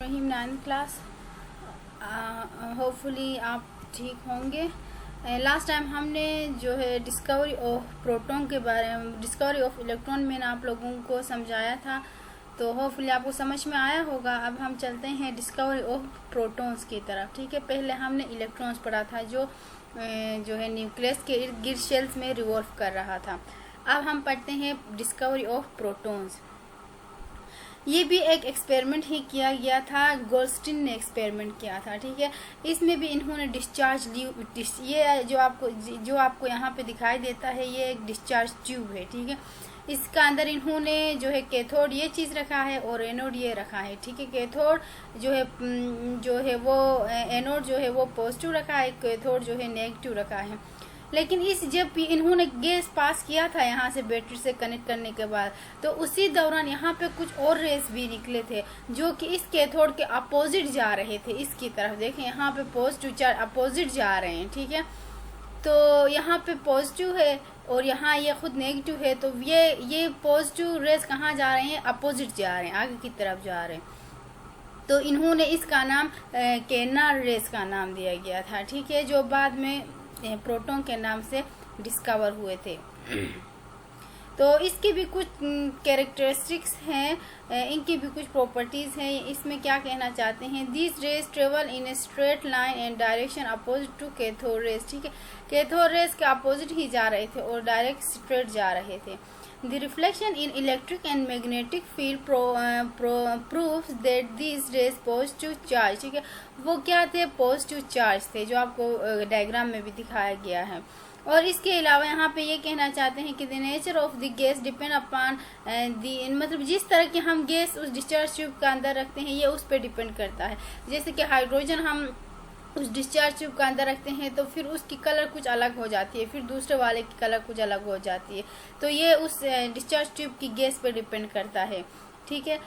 रहीम 9th class. Hopefully आप ठीक होंगे। लास्ट टाइम हमने जो है डिस्कवरी ऑफ प्रोटॉन के बारे में, डिस्कवरी ऑफ इलेक्ट्रॉन में आप लोगों को समझाया था, तो होपफुली आपको समझ में आया होगा। अब हम चलते हैं डिस्कवरी ऑफ प्रोटॉन्स की तरफ। ठीक है, पहले हमने इलेक्ट्रॉन्स पढ़ा था जो है न्यूक्लियस के इर्द गिर्द शेल्स में रिवॉल्व कर रहा था। अब हम पढ़ते हैं डिस्कवरी ऑफ प्रोटॉन्स। ये भी एक एक्सपेरिमेंट ही किया गया था, गोल्डस्टीन ने एक्सपेरिमेंट किया था। ठीक है, इसमें भी इन्होंने डिस्चार्ज ये जो आपको यहाँ पे दिखाई देता है, ये एक डिस्चार्ज ट्यूब है। ठीक है, इसका अंदर इन्होंने जो है कैथोड ये चीज़ रखा है और एनोड ये रखा है। ठीक है, कैथोड जो है वो एनोड जो है वो पॉजिटिव रखा है, कैथोड जो है नेगेटिव रखा है। लेकिन जब इन्होंने गैस पास किया था यहाँ से बैटरी से कनेक्ट करने के बाद, तो उसी दौरान यहाँ पे कुछ और रेस भी निकले थे जो कि इस कैथोड के अपोजिट जा रहे थे। इसकी तरफ देखें, यहाँ पे पॉजिटिव चार्ज अपोजिट जा रहे हैं। ठीक है, तो यहाँ पे पॉजिटिव है और यहाँ ये खुद नेगेटिव है, तो ये पॉजिटिव रेस कहाँ जा रहे हैं? अपोजिट जा रहे हैं, आगे की तरफ जा रहे हैं। तो इन्होंने इसका नाम केनार्ड रेस का नाम दिया गया था। ठीक है, जो बाद में प्रोटॉन के नाम से डिस्कवर हुए थे। तो इसकी भी कुछ कैरेक्टरिस्टिक्स हैं, इनकी भी कुछ प्रॉपर्टीज हैं। इसमें क्या कहना चाहते हैं? This rays travel in a straight line and direction opposite to cathode rays. ठीक है, कैथोड रेस के अपोजिट ही जा रहे थे और डायरेक्ट स्ट्रेट जा रहे थे। The reflection in electric and magnetic field proves that these rays positive charge। ठीक है, वो क्या थे? पॉजिटिव चार्ज थे, जो आपको डायग्राम में भी दिखाया गया है। और इसके अलावा यहाँ पे ये कहना चाहते हैं कि the nature of the gas depend upon मतलब जिस तरह की हम गैस उस डिस्चार्ज ट्यूब के अंदर रखते हैं, ये उस पर डिपेंड करता है। जैसे कि हाइड्रोजन हम उस डिस्चार्ज ट्यूब के अंदर रखते हैं तो फिर उसकी कलर कुछ अलग हो जाती है, फिर दूसरे वाले की कलर कुछ अलग हो जाती है। तो ये उस डिस्चार्ज ट्यूब की गैस पे डिपेंड करता है। ठीक है,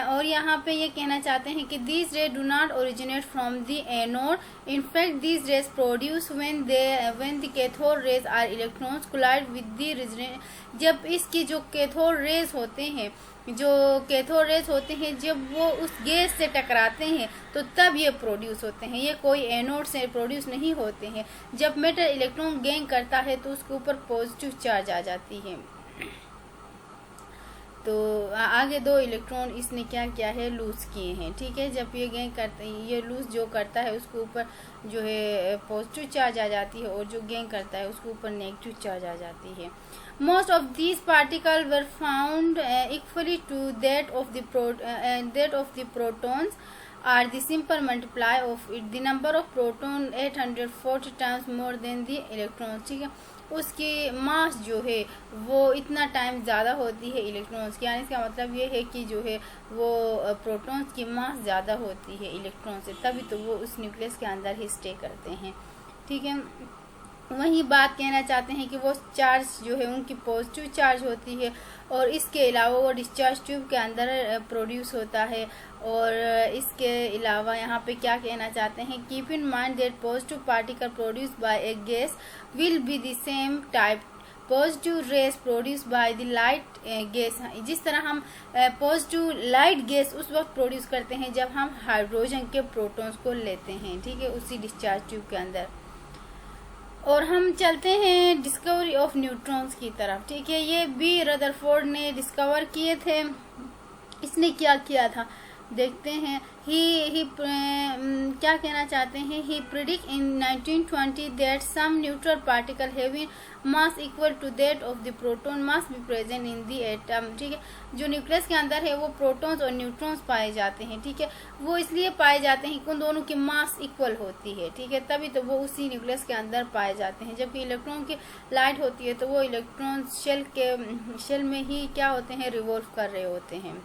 और यहाँ पे ये कहना चाहते हैं कि these rays do not originate from the anode. In fact, these rays produce when the cathode rays are electrons collide with the resonant। जब इसकी जो कैथोड रेस होते हैं, जब वो उस गैस से टकराते हैं तो तब ये प्रोड्यूस होते हैं। ये कोई एनोड से प्रोड्यूस नहीं होते हैं। जब मेटल इलेक्ट्रॉन गेन करता है तो उसके ऊपर पॉजिटिव चार्ज आ जाती है। तो आगे दो इलेक्ट्रॉन इसने क्या किया है? लूज किए हैं। ठीक है, जब ये गेन करते हैं, ये लूज जो करता है उसके ऊपर जो है पॉजिटिव चार्ज आ जाती है और जो गेन करता है उसके ऊपर नेगेटिव चार्ज आ जाती है। Most of these particles were found equally to that of the protons are the simple multiply of it. The number of proton 840 times more than the electrons। ठीक है, उसकी मास जो है वो इतना टाइम ज़्यादा होती है इलेक्ट्रॉन्स की। यानी इसका मतलब ये है कि जो है वो प्रोटॉन्स की मास ज़्यादा होती है इलेक्ट्रॉन से, तभी तो वो उस न्यूक्लियस के अंदर ही स्टे करते हैं। ठीक है, वही बात कहना चाहते हैं कि वो चार्ज जो है उनकी पॉजिटिव चार्ज होती है और इसके अलावा वो डिस्चार्ज ट्यूब के अंदर प्रोड्यूस होता है। और इसके अलावा यहाँ पे क्या कहना चाहते हैं? Keep in mind that positive particle produce by a gas will be the same type positive rays produce by the light gas. जिस तरह हम पॉजिटिव लाइट गैस उस वक्त प्रोड्यूस करते हैं जब हम हाइड्रोजन के प्रोटॉन्स को लेते हैं। ठीक है, उसी डिस्चार्ज ट्यूब के अंदर। और हम चलते हैं डिस्कवरी ऑफ न्यूट्रॉन्स की तरफ। ठीक है, ये भी रदरफोर्ड ने डिस्कवर किए थे। इसने क्या किया था देखते हैं। क्या कहना चाहते हैं? He predict in 1920 that some neutral particle having mass equal to that of the proton mass be present in the atom. ठीक है, जो न्यूक्लियस के अंदर है वो प्रोटॉन्स और न्यूट्रॉन्स पाए जाते हैं। ठीक है, वो इसलिए पाए जाते हैं कि उन दोनों की मास इक्वल होती है। ठीक है, तभी तो वो उसी न्यूक्लियस के अंदर पाए जाते हैं। जबकि इलेक्ट्रॉन की लाइट होती है तो वो इलेक्ट्रॉन शेल में ही क्या होते हैं? रिवॉल्व कर रहे होते हैं।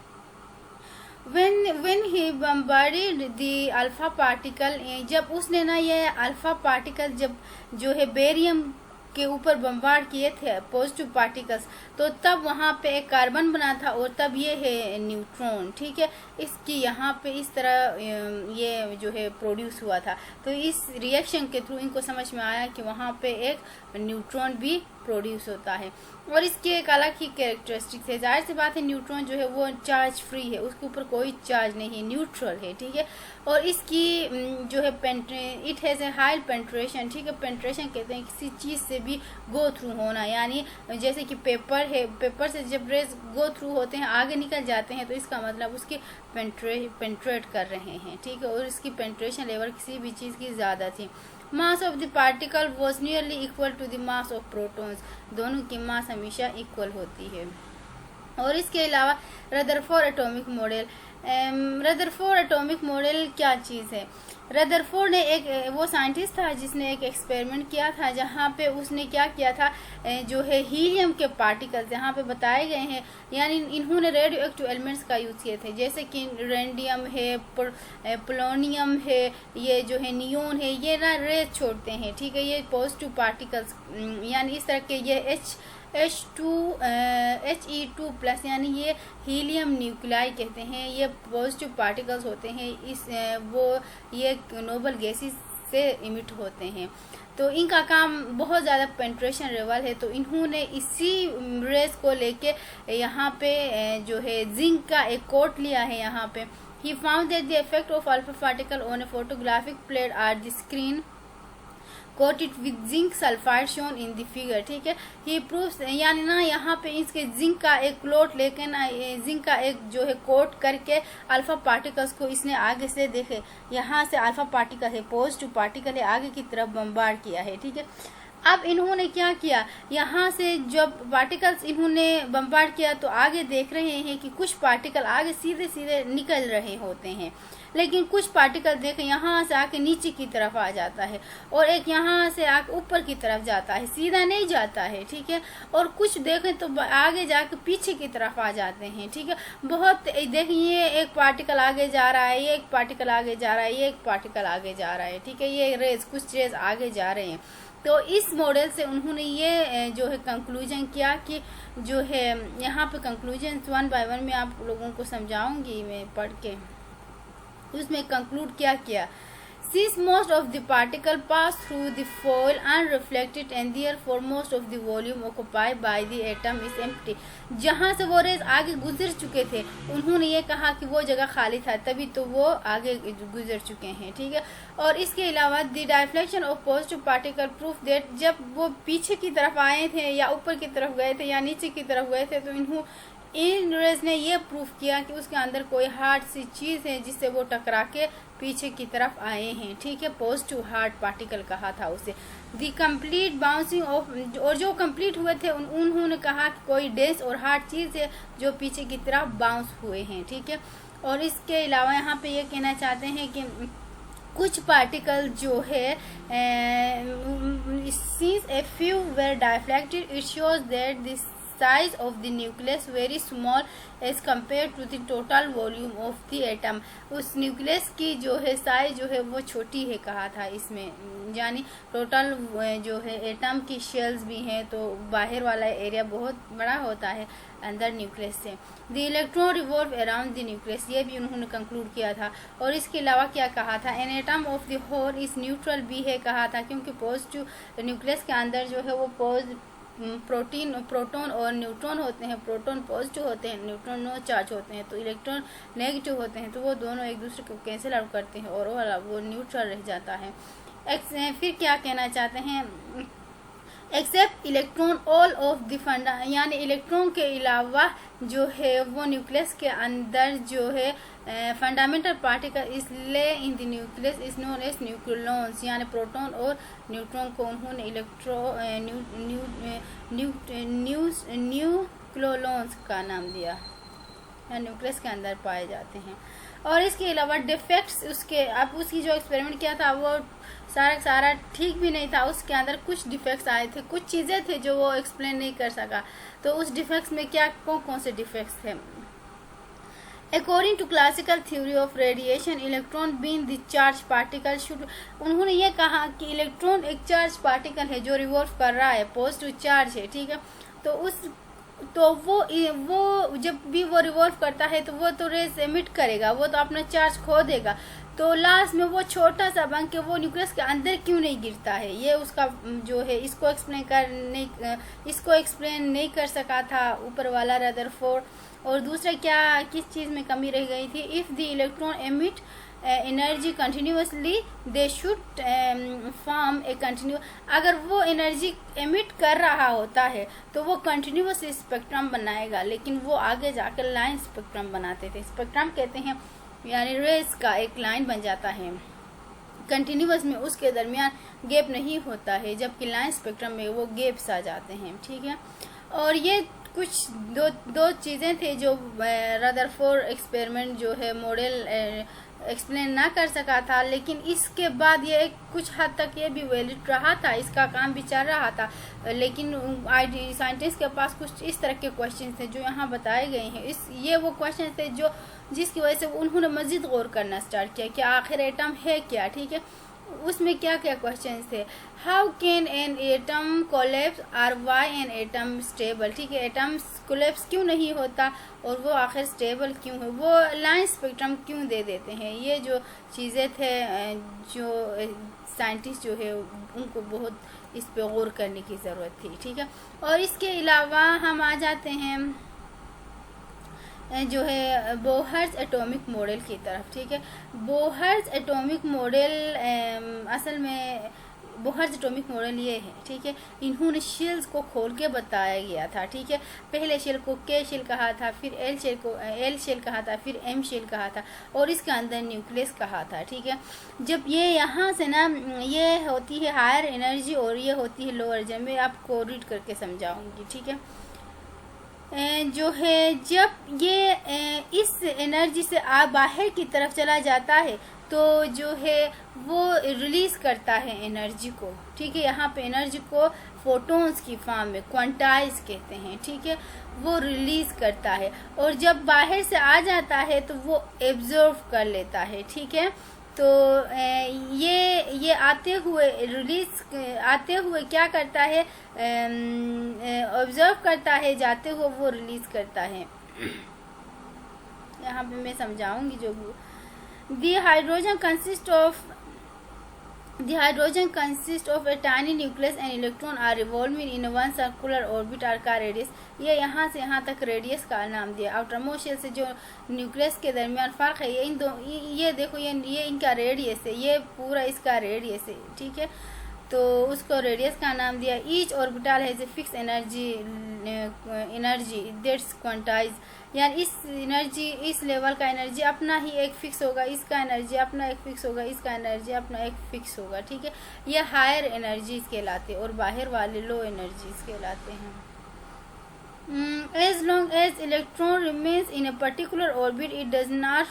When he bombarded the alpha particle, जब उसने ना ये अल्फा पार्टिकल जब जो है बेरियम के ऊपर बम्बार्ड किए थे पॉजिटिव पार्टिकल्स, तो तब वहाँ पे एक कार्बन बना था और तब ये है न्यूट्रॉन, ठीक है। इसकी यहाँ पे इस तरह ये जो है प्रोड्यूस हुआ था। तो इस रिएक्शन के थ्रू इनको समझ में आया कि वहाँ पे एक न्यूट्रॉन भी प्रोड्यूस होता है और इसके एक अलग ही कैरेक्टरिस्टिक्स है। जाहिर सी बात है न्यूट्रॉन जो है वो चार्ज फ्री है, उसके ऊपर कोई चार्ज नहीं है, न्यूट्रल है, ठीक है। और इसकी जो है it has a high penetration, ठीक है। पेंट्रेशन कहते हैं किसी चीज़ से भी गो थ्रू होना, यानी जैसे कि पेपर है, पेपर से जब रेज गो थ्रू होते हैं आगे निकल जाते हैं तो इसका मतलब उसकी पेंट्रेट कर रहे हैं, ठीक है। और इसकी पेंट्रेशन लेवल किसी भी चीज़ की ज़्यादा थी। Mass of the particle was nearly equal to the mass of protons, दोनों की मास हमेशा इक्वल होती है। और इसके अलावा Rutherford atomic model, Rutherford atomic model क्या चीज़ है? रदरफोर्ड ने वो साइंटिस्ट था जिसने एक एक्सपेरिमेंट किया था जहाँ पे उसने क्या किया था, जो है हीलियम के पार्टिकल्स यहाँ पे बताए गए हैं, यानी इन्होंने रेडियो एक्टिव एलिमेंट्स का यूज़ किए थे, जैसे कि रेडियम है, पोलोनियम है, ये जो है नियोन है, ये ना रेज छोड़ते हैं, ठीक है। ये पॉजिटिव पार्टिकल्स यानी इस तरह के ये He2+ यानी ये हीलियम न्यूक्लियाई कहते हैं, ये पॉजिटिव पार्टिकल्स होते हैं, ये नोबल गैसेस से इमिट होते हैं। तो इनका काम बहुत ज़्यादा पेंट्रेशन लेवल है, तो इन्होंने इसी रेस को लेके यहाँ पे जो है जिंक का एक कोट लिया है यहाँ पे। He found that the effect of alpha particle on a photographic plate or the screen coated with zinc sulphide shown in the figure, ठीक है। ये प्रूफ्स यानी ना यहाँ पे इसके जिंक का एक क्लोट लेके ना जिंक का एक जो है कोट करके अल्फा पार्टिकल्स को इसने आगे से देखे, यहाँ से अल्फा पार्टिकल है, पॉजिटिव पार्टिकल है, आगे की तरफ बम्बार्ड किया है, ठीक है। अब इन्होंने क्या किया, यहाँ से जब पार्टिकल्स इन्होंने बम्बार्ड किया तो आगे देख रहे हैं कि कुछ पार्टिकल आगे सीधे सीधे निकल रहे होते हैं, लेकिन कुछ पार्टिकल देखें यहाँ से आके नीचे की तरफ आ जाता है और एक यहाँ से आके ऊपर की तरफ जाता है, सीधा नहीं जाता है, ठीक है। और कुछ देखें तो आगे जाके पीछे की तरफ आ जाते हैं, ठीक है। बहुत देखिए एक पार्टिकल आगे जा रहा है, ये एक पार्टिकल आगे जा रहा है, ये एक पार्टिकल आगे जा रहा है, ठीक है। ये रेज कुछ रेज आगे जा रहे हैं। तो इस मॉडल से उन्होंने ये जो है कंक्लूजन किया कि जो है यहाँ पे कंक्लूजन 1 बाय 1 में आप लोगों को समझाऊंगी मैं पढ़ के। उसमें कंक्लूड क्या किया, since most of the particle pass through the foil unreflected and therefore most of the volume occupied by the atom is empty। जहाँ से वो रेज आगे गुजर चुके थे उन्होंने ये कहा कि वो जगह खाली था, तभी तो वो आगे गुजर चुके हैं, ठीक है। और इसके अलावा the deflection of positive particle proof that जब वो पीछे की तरफ आए थे या ऊपर की तरफ गए थे या नीचे की तरफ गए थे तो इन रेज ने ये प्रूफ किया कि उसके अंदर कोई हार्ड सी चीज़ है जिससे वो टकरा के पीछे की तरफ आए हैं, ठीक है। पॉजिटिव हार्ड पार्टिकल कहा था उसे। दी कंप्लीट बाउंसिंग ऑफ, और जो कंप्लीट हुए थे उन्होंने कहा कि कोई डेंस और हार्ड चीज़ है जो पीछे की तरफ बाउंस हुए हैं, ठीक है। और इसके अलावा यहाँ पे ये कहना चाहते हैं कि कुछ पार्टिकल जो है since a few were deflected it shows that this size of the nucleus very small as compared to the total volume of the atom। उस न्यूक्लियस की जो है साइज जो है वो छोटी है कहा था इसमें, यानी टोटल जो है एटम की शेल्स भी हैं तो बाहर वाला एरिया बहुत बड़ा होता है अंदर न्यूक्लियस से। The electron revolve around the nucleus, ये भी उन्होंने कंक्लूड किया था। और इसके अलावा क्या कहा था, an atom of the whole is neutral भी है कहा था, क्योंकि पॉजिटिव न्यूक्लियस के अंदर जो है वो प्रोटॉन और न्यूट्रॉन होते हैं। प्रोटॉन पॉजिटिव होते हैं, न्यूट्रॉन नो चार्ज होते हैं, तो इलेक्ट्रॉन नेगेटिव होते हैं, तो वो दोनों एक दूसरे को कैंसिल आउट करते हैं और वो न्यूट्रल रह जाता है। फिर क्या कहना चाहते हैं, except electron all of the funda, यानी इलेक्ट्रॉन के अलावा जो है वो न्यूक्लियस के अंदर जो है fundamental particle is lie in the nucleus is known as nucleons, यानी प्रोटॉन और न्यूट्रॉन को उन्होंने न्यूक्लियॉन्स का नाम दिया, न्यूक्लियस के अंदर पाए जाते हैं। और इसके अलावा डिफेक्ट्स उसके, अब उसकी जो एक्सपेरिमेंट किया था वो सारा ठीक भी नहीं था, उसके अंदर कुछ डिफेक्ट्स आए थे, कुछ चीज़ें थे जो वो एक्सप्लेन नहीं कर सका। तो उस डिफेक्ट्स में क्या कौन कौन से डिफेक्ट्स थे, according to classical theory of radiation electron being the charge particle should, उन्होंने ये कहा कि इलेक्ट्रॉन एक चार्ज पार्टिकल है जो रिवॉल्व कर रहा है, पॉजिटिव चार्ज है, ठीक है। तो वो जब भी वो रिवॉल्व करता है तो वो तो रेज एमिट करेगा, वो तो अपना चार्ज खो देगा। तो लास्ट में वो छोटा सा बन के वो न्यूक्लियस के अंदर क्यों नहीं गिरता है, ये उसका जो है इसको एक्सप्लेन नहीं कर सका था ऊपर वाला रदरफोर्ड। और दूसरा क्या किस चीज़ में कमी रह गई थी, if the electron emit energy continuously they should form A continue, अगर वो एनर्जी एमिट कर रहा होता है तो वो कंटिन्यूस स्पेक्ट्रम बनाएगा, लेकिन वो आगे जाकर लाइन स्पेक्ट्रम बनाते थे। स्पेक्ट्रम कहते हैं यानी रेस का एक लाइन बन जाता है कंटिन्यूस में, उसके दरमियान गैप नहीं होता है, जबकि लाइन स्पेक्ट्रम में वो गैप्स आ जाते हैं, ठीक है। और ये कुछ दो चीज़ें थे जो रदरफोर्ड एक्सपेरिमेंट जो है मॉडल एक्सप्लेन ना कर सका था, लेकिन इसके बाद ये कुछ हद तक ये भी वैलिड रहा था, इसका काम भी चल रहा था। लेकिन साइंटिस्ट के पास कुछ इस तरह के क्वेश्चन थे जो यहाँ बताए गए हैं, ये वो क्वेश्चन थे जो जिसकी वजह से उन्होंने मज़ीद गौर करना स्टार्ट किया कि आखिर एटम है क्या, ठीक है। उसमें क्या क्या क्वेश्चन थे, how can an atom collapse और वाई एन एटम स्टेबल, ठीक है। एटम कोलैप्स क्यों नहीं होता और वो आखिर स्टेबल क्यों है, वो लाइन स्पेक्ट्रम क्यों दे देते हैं, ये जो चीज़ें थे जो साइंटिस्ट जो है उनको बहुत इस पे गौर करने की ज़रूरत थी, ठीक है। और इसके अलावा हम आ जाते हैं जो है बोहर्स एटॉमिक मॉडल की तरफ, ठीक है। बोहर्स एटॉमिक मॉडल असल में बोहर्स एटॉमिक मॉडल ये है, ठीक है। इन्होंने शेल्स को खोल के बताया गया था, ठीक है। पहले शेल को के शेल कहा था, फिर एल शेल कहा था, फिर एम शेल कहा था और इसके अंदर न्यूक्लियस कहा था, ठीक है। जब ये यहाँ से ना ये होती है हायर एनर्जी और ये होती है लोअर, जब मैं आपको रीड करके समझाऊंगी, ठीक है। जो है जब ये इस एनर्जी से बाहर की तरफ चला जाता है तो जो है वो रिलीज करता है एनर्जी को, ठीक है। यहाँ पे एनर्जी को फोटोन्स की फॉर्म में क्वांटाइज कहते हैं, ठीक है, वो रिलीज करता है। और जब बाहर से आ जाता है तो वो एब्जॉर्व कर लेता है, ठीक है। तो ये आते हुए क्या करता है, ऑब्जर्व करता है, जाते हुए वो रिलीज करता है। यहाँ पे मैं समझाऊंगी जो The hydrogen consists of a tiny nucleus and electron are revolving in one circular orbit or का रेडियस, ये यहाँ से यहाँ तक रेडियस का नाम दिया। आउटरमोस्ट शेल से जो न्यूक्लियस के दरमियान फ़र्क है ये देखो ये इनका रेडियस है, ये पूरा इसका रेडियस है, ठीक है। तो उसको रेडियस का नाम दिया। Each orbital has a fix energy that's quantize, यानी इस लेवल का एनर्जी अपना ही एक फिक्स होगा, इसका एनर्जी अपना एक फिक्स होगा, इसका एनर्जी अपना एक फिक्स होगा, ठीक है। ये हायर एनर्जीज कहलाते हैं और बाहर वाले लो एनर्जीज कहलाते हैं। As long as electron remains in a particular orbit it does not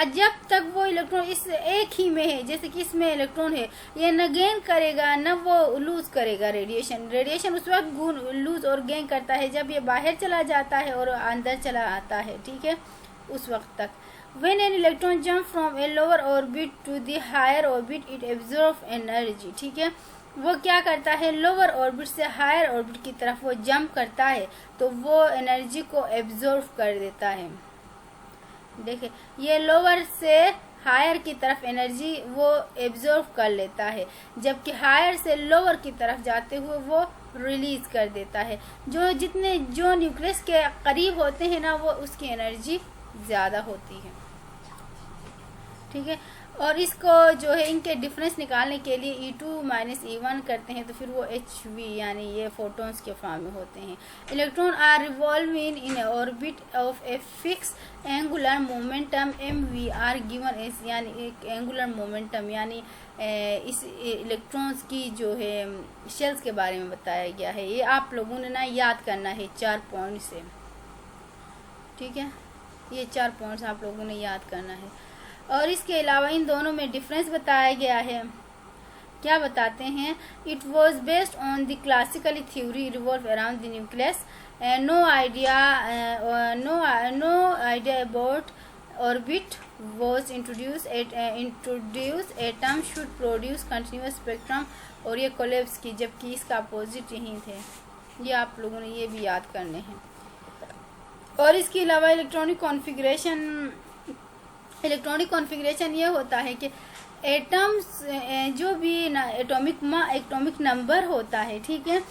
जब तक वो इलेक्ट्रॉन इस एक ही में है, जैसे कि इसमें इलेक्ट्रॉन है, ये न गेन करेगा न वो लूज करेगा रेडिएशन उस वक्त लूज और गेन करता है जब ये बाहर चला जाता है और अंदर चला आता है, ठीक है, उस वक्त तक। When an electron jump from a lower orbit to the higher orbit it absorbs energy, ठीक है। वो क्या करता है, लोअर ऑर्बिट से हायर ऑर्बिट की तरफ वो जंप करता है तो वो एनर्जी को एब्जॉर्ब कर देता है। देखिए ये लोअर से हायर की तरफ एनर्जी वो एब्जॉर्ब कर लेता है, जबकि हायर से लोअर की तरफ जाते हुए वो रिलीज कर देता है। जो न्यूक्लियस के करीब होते हैं ना वो उसकी एनर्जी ज़्यादा होती है, ठीक है। और इसको जो है इनके डिफरेंस निकालने के लिए E2 माइनस E1 करते हैं तो फिर वो HV यानी ये फोटोन्स के फॉर्म में होते हैं। Electron are revolving in orbit of a fix angular momentum MV R given as, यानी एक एंगुलर मोमेंटम यानी इस इलेक्ट्रॉन्स की जो है शेल्स के बारे में बताया गया है। ये आप लोगों ने ना याद करना है 4 पॉइंट से, ठीक है, ये 4 पॉइंट्स आप लोगों ने याद करना है। और इसके अलावा इन दोनों में डिफरेंस बताया गया है। क्या बताते हैं, it was based on the classical theory revolve around the nucleus, no idea about orbit was introduced, atom should produce continuous spectrum, और ये कोलेप्स की, जबकि इसका अपोजिट यही थे। ये आप लोगों ने ये भी याद करने हैं। और इसके अलावा इलेक्ट्रॉनिक कॉन्फ़िगरेशन ये होता है कि एटम्स जो भी एटॉमिक नंबर होता है, ठीक है,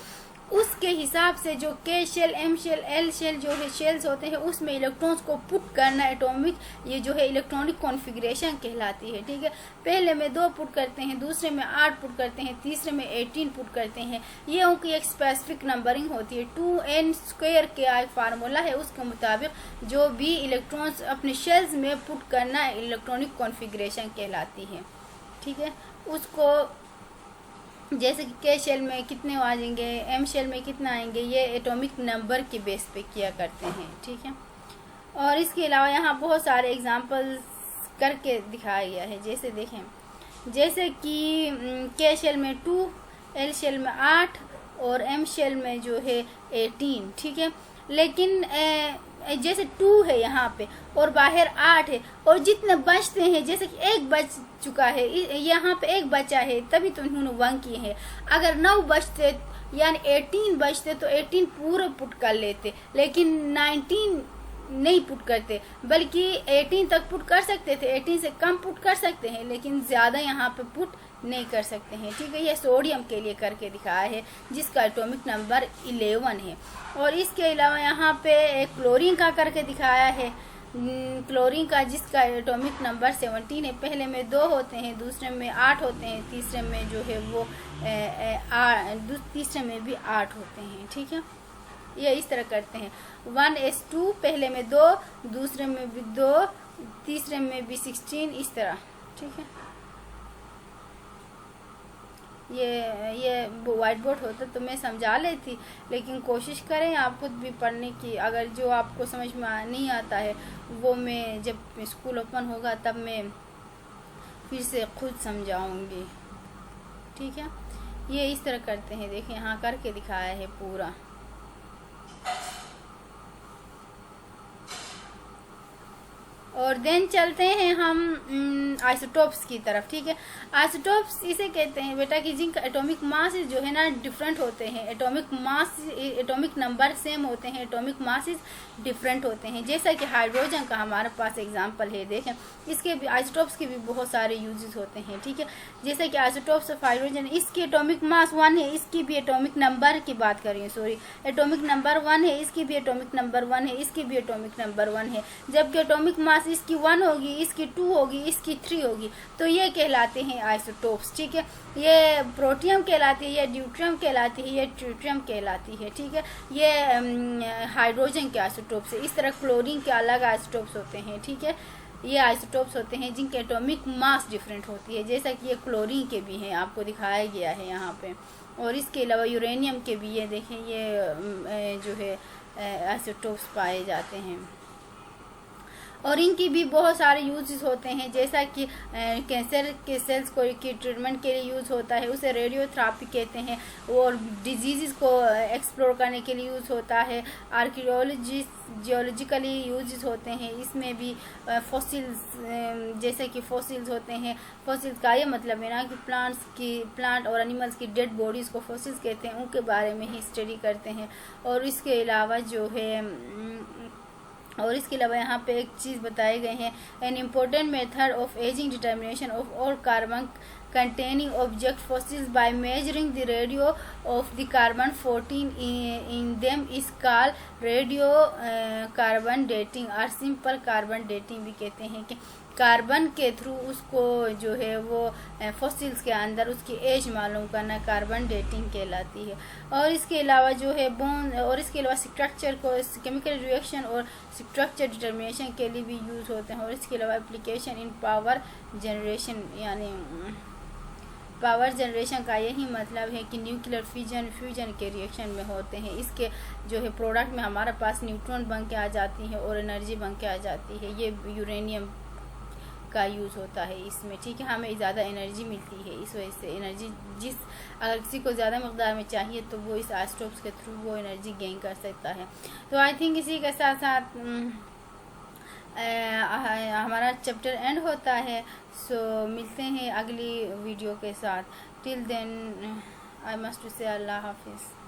उसके हिसाब से जो K shell, M shell, L shell जो है शेल्स होते हैं, उसमें इलेक्ट्रॉन्स को पुट करना एटॉमिक, ये जो है इलेक्ट्रॉनिक कॉन्फ़िगरेशन कहलाती है, ठीक है। पहले में 2 पुट करते हैं, दूसरे में 8 पुट करते हैं, तीसरे में 18 पुट करते हैं। ये उनकी एक स्पेसिफिक नंबरिंग होती है। 2n² के एक फार्मूला है, उसके मुताबिक जो भी इलेक्ट्रॉन्स अपने शेल्स में पुट करना इलेक्ट्रॉनिक कॉन्फ़िगरेशन कहलाती है, ठीक है। उसको जैसे कि के शेल में कितने आ जाएंगे, एम शेल में कितना आएंगे, ये एटॉमिक नंबर के बेस पे किया करते हैं, ठीक है। और इसके अलावा यहाँ बहुत सारे एग्जांपल्स करके दिखाया गया है। जैसे देखें, जैसे कि के शेल में 2, एल शेल में 8 और एम शेल में जो है 18, ठीक है। लेकिन जैसे 2 है यहाँ पे और बाहर 8 है, और जितने बचते हैं, जैसे कि 1 बच चुका है, यहाँ पे 1 बचा है, तभी तो उन्होंने 1 किए हैं। अगर 9 बचते यानी 18 बचते तो 18 पूरे पुट कर लेते, लेकिन 19 नहीं पुट करते, बल्कि 18 तक पुट कर सकते थे, 18 से कम पुट कर सकते हैं, लेकिन ज़्यादा यहाँ पे पुट नहीं कर सकते हैं, ठीक है। यह सोडियम के लिए करके दिखाया है, जिसका एटॉमिक नंबर 11 है। और इसके अलावा यहाँ पे क्लोरीन का करके दिखाया है, क्लोरीन का, जिसका एटॉमिक नंबर 17 है। पहले में 2 होते हैं, दूसरे में 8 होते हैं, तीसरे में जो है वो तीसरे में भी 8 होते हैं, ठीक है। ये इस तरह करते हैं, 1s2, पहले में 2, दूसरे में भी 2, तीसरे में भी 16, इस तरह, ठीक है। ये वाइट बोर्ड होता तो मैं समझा लेती, लेकिन कोशिश करें आप खुद भी पढ़ने की। अगर जो आपको समझ में नहीं आता है वो मैं जब स्कूल ओपन होगा तब मैं फिर से खुद समझाऊंगी, ठीक है। ये इस तरह करते हैं, देखें यहाँ करके दिखाया है पूरा। और देन चलते हैं हम आइसोटोप्स की तरफ, ठीक है। आइसोटोप्स इसे कहते हैं बेटा कि जिनका एटॉमिक मास जो है ना डिफरेंट होते हैं, एटॉमिक नंबर सेम होते हैं, एटॉमिक मासेस डिफरेंट होते हैं। जैसा कि हाइड्रोजन का हमारे पास एग्जांपल है, देखें इसके भी आइसोटोप्स के भी बहुत सारे यूजेस होते हैं, ठीक है। जैसे कि आइसोटोप्स ऑफ हाइड्रोजन, इसकी एटॉमिक मास 1 है, इसकी भी एटॉमिक नंबर की बात कर रही हूँ, सॉरी, एटॉमिक नंबर 1 है, इसकी भी एटॉमिक नंबर 1 है, इसकी भी एटॉमिक नंबर 1 है। जबकि एटॉमिक मास इसकी 1 होगी, इसकी 2 होगी, इसकी 3 होगी, तो ये कहलाते हैं आइसोटोप्स, ठीक है। ये प्रोटियम कहलाती है, ये ड्यूट्रियम कहलाती है, ये ट्रिटियम कहलाती है, ठीक है। ये हाइड्रोजन के आइसोटोप्स है। इस तरह क्लोरीन के अलग आइसोटोप्स होते हैं, ठीक है। ये आइसोटोप्स होते हैं जिनके एटॉमिक मास डिफरेंट होती है, जैसा कि ये क्लोरीन के भी हैं, आपको दिखाया गया है यहाँ पे। और इसके अलावा यूरेनियम के भी ये देखें, ये जो है आइसोटोप्स पाए जाते हैं। और इनकी भी बहुत सारे यूजेस होते हैं, जैसा कि कैंसर के सेल्स को की ट्रीटमेंट के लिए यूज़ होता है, उसे रेडियोथेरेपी कहते हैं। और डिजीज़ को एक्सप्लोर करने के लिए यूज़ होता है। जियोलॉजिकली यूजेस होते हैं, इसमें भी फॉसिल्स, जैसे कि फॉसिल्स होते हैं। फॉसिल्स का ये मतलब है ना कि प्लांट और एनिमल्स की डेड बॉडीज़ को फॉसिल्स कहते हैं, उनके बारे में ही स्टडी करते हैं। और इसके अलावा जो है यहाँ पे एक चीज़ बताए गए हैं, an important method of ageing determination of all carbon containing object fossils by measuring the radio of the carbon 14 in them is called radio carbon dating और simple carbon dating भी कहते हैं कि कार्बन के थ्रू उसको जो है वो फॉसिल्स के अंदर उसकी एज मालूम करना कार्बन डेटिंग कहलाती है। और इसके अलावा जो है बोन, और इसके अलावा स्ट्रक्चर को केमिकल रिएक्शन और स्ट्रक्चर डिटर्मिनेशन के लिए भी यूज़ होते हैं। और इसके अलावा एप्लीकेशन इन पावर जनरेशन, यानी पावर जनरेशन का यही मतलब है कि न्यूक्लियर फ्यूजन के रिएक्शन में होते हैं। इसके जो है प्रोडक्ट में हमारे पास न्यूट्रॉन बन के आ जाती है और एनर्जी बन के आ जाती है। ये यूरेनियम का यूज़ होता है इसमें, ठीक है। हमें ज़्यादा एनर्जी मिलती है, इस वजह से एनर्जी अगर किसी को ज़्यादा मकदार में चाहिए तो वो इस आई स्ट्रोप्स के थ्रू वो एनर्जी गेन कर सकता है। तो आई थिंक इसी के साथ साथ हमारा चैप्टर एंड होता है। सो मिलते हैं अगली वीडियो के साथ। Till then I must say अल्लाह हाफिज़।